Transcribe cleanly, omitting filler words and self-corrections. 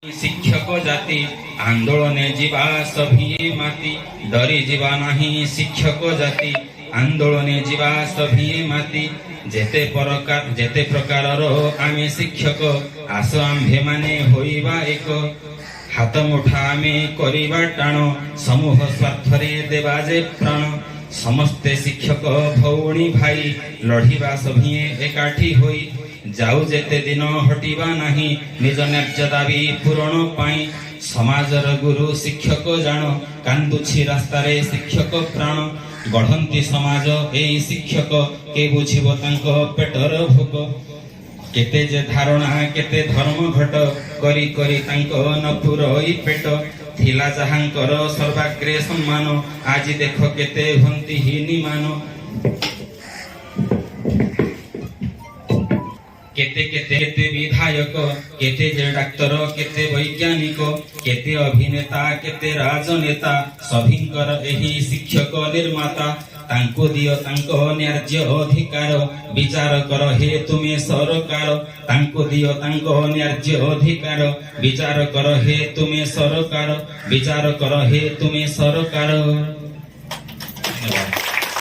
शिक्षक जाति आंदोलन जीवा सभी माती डरी जीवा नहीं शिक्षक जाति आंदोलन जीवा सभी माती जेते प्रकार आमे शिक्षक आस आम्भे माने होइबा एक हाथ मुठा आमे करिबा टाण समूह स्वार्थरे देवा जे प्राण समस्ते शिक्षक भौणी भाई लढ़िबा सभी एकाठी होई जाऊ जेते दिन हटिबा नहीं निज न्याय्य दाबी पूरण पाई समाजर गुरु शिक्षक जान कांदुछि रास्तारे शिक्षक प्राण गढ़ंती समाज एई शिक्षक के बुझिबो तांको पेटर भोक केते जे धारणा केते धर्म घट करी करी तांको न पुरई पेट थिला जहांकर सर्वाग्रे सम्मान आज देख केते हंती हिनी मान केते केते केते विधायक केते जे डाक्तर केते वैज्ञानिक केते अभिनेता केते राजनेता सभिंकर एही शिक्षक निर्माता तांको दियो तांको न्याय्य अधिकार विचार कर हे तुमे सरकार तांको दियो तांको न्याय्य अधिकार विचार कर हे तुमे सरकार विचार कर हे तुमे सरकार।